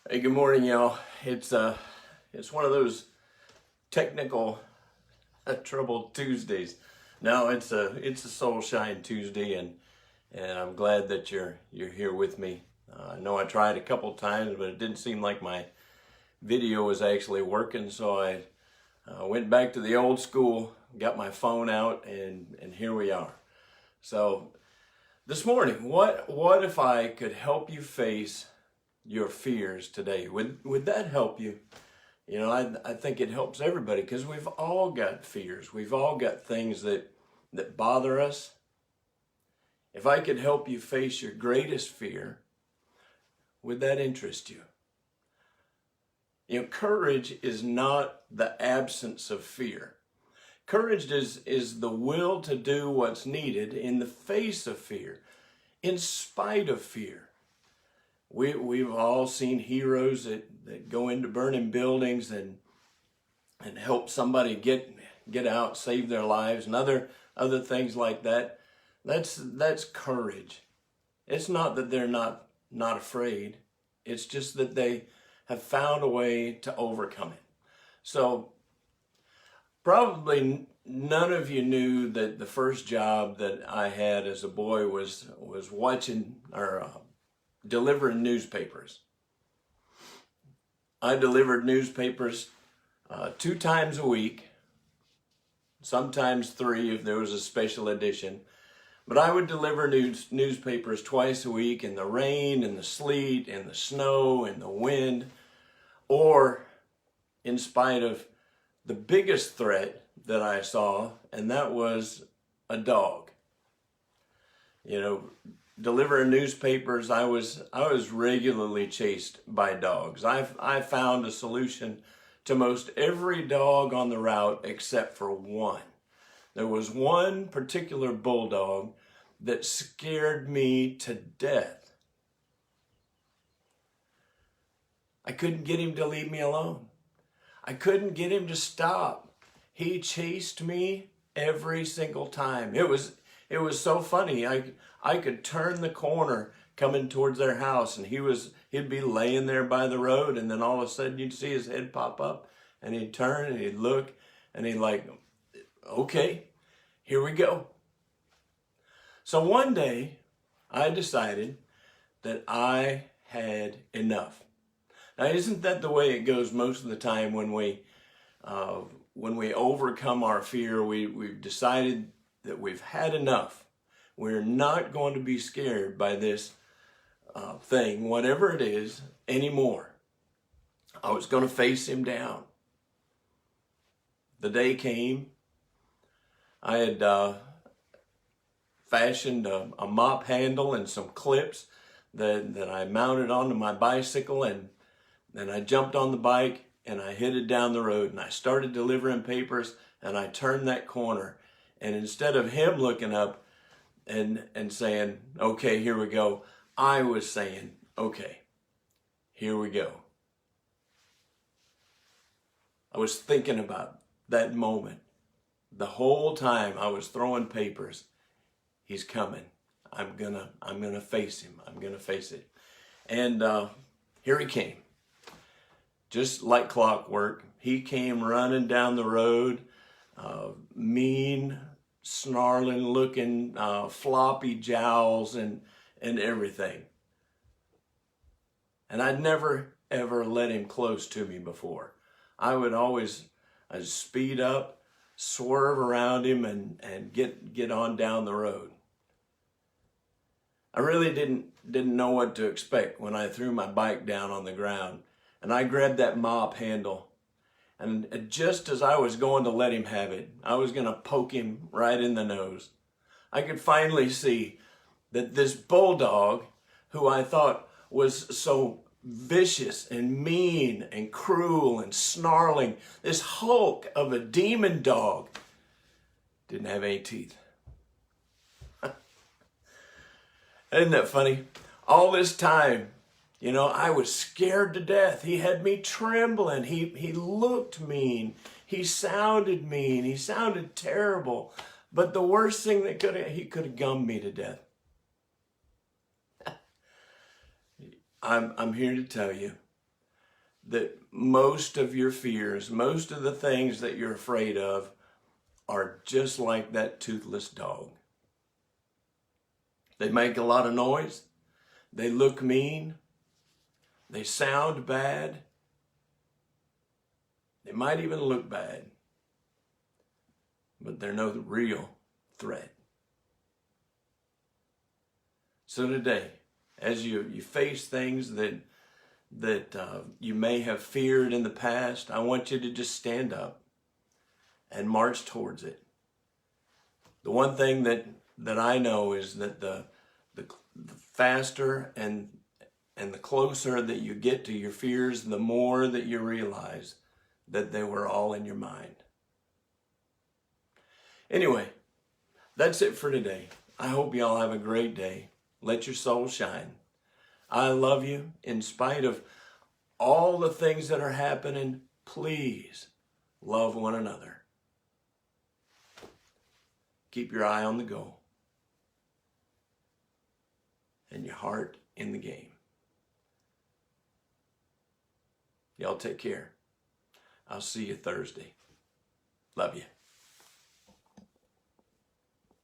Hey, good morning, y'all. It's one of those technical trouble Tuesdays. No, it's a Soul Shine Tuesday, and I'm glad that you're here with me. I know I tried a couple times, but it didn't seem like my video was actually working, so I went back to the old school, got my phone out, and here we are. So this morning, what if I could help you face your fears today? Would that help you? You know, I think it helps everybody because we've all got fears. We've all got things that bother us. If I could help you face your greatest fear, would that interest you? You know, courage is not the absence of fear. Courage is the will to do what's needed in the face of fear, in spite of fear. We've all seen heroes that go into burning buildings and help somebody get out, save their lives, and other things like that. That's courage. It's not that they're not afraid. It's just that they have found a way to overcome it. So probably none of you knew that the first job that I had as a boy was watching or delivering newspapers. I delivered newspapers 2 times a week, sometimes 3 if there was a special edition. But I would deliver newspapers twice a week in the rain, in the sleet, in the snow, in the wind, or in spite of the biggest threat that I saw, and that was a dog. You know, delivering newspapers, I was regularly chased by dogs. I found a solution to most every dog on the route except for one. There was one particular bulldog that scared me to death. I couldn't get him to leave me alone. I couldn't get him to stop. He chased me every single time. It was so funny. I could turn the corner coming towards their house, and he'd be laying there by the road, and then all of a sudden you'd see his head pop up, and he'd turn and he'd look, and he'd like, okay, here we go. So one day I decided that I had enough. Now, isn't that the way it goes most of the time when we overcome our fear? We've decided that we've had enough. We're not going to be scared by this thing, whatever it is, anymore. I was going to face him down. The day came. I had fashioned a mop handle and some clips that I mounted onto my bicycle, and I jumped on the bike and I headed down the road, and I started delivering papers, and I turned that corner, and instead of him looking up and saying, okay, here we go, I was saying, okay, here we go. I was thinking about that moment. The whole time I was throwing papers. He's coming. I'm gonna face him. I'm gonna face it. And here he came. Just like clockwork, he came running down the road, mean, snarling looking, floppy jowls and everything. And I'd never ever let him close to me before. I'd speed up, swerve around him, and get on down the road. I really didn't know what to expect when I threw my bike down on the ground, and I grabbed that mop handle, and just as I was going to let him have it, I was going to poke him right in the nose. I could finally see that this bulldog, who I thought was so vicious and mean and cruel and snarling, this hulk of a demon dog, didn't have any teeth. Isn't that funny? All this time, you know, I was scared to death. He had me trembling. He looked mean. He sounded mean. He sounded terrible. But the worst thing that he could have gummed me to death. I'm here to tell you that most of your fears, most of the things that you're afraid of are just like that toothless dog. They make a lot of noise. They look mean. They sound bad. They might even look bad. But they're no real threat. So today, as you face things that you may have feared in the past, I want you to just stand up and march towards it. The one thing that I know is that the faster and the closer that you get to your fears, the more that you realize that they were all in your mind. Anyway, that's it for today. I hope y'all have a great day. Let your soul shine. I love you in spite of all the things that are happening. Please love one another. Keep your eye on the goal and your heart in the game. Y'all take care. I'll see you Thursday. Love you.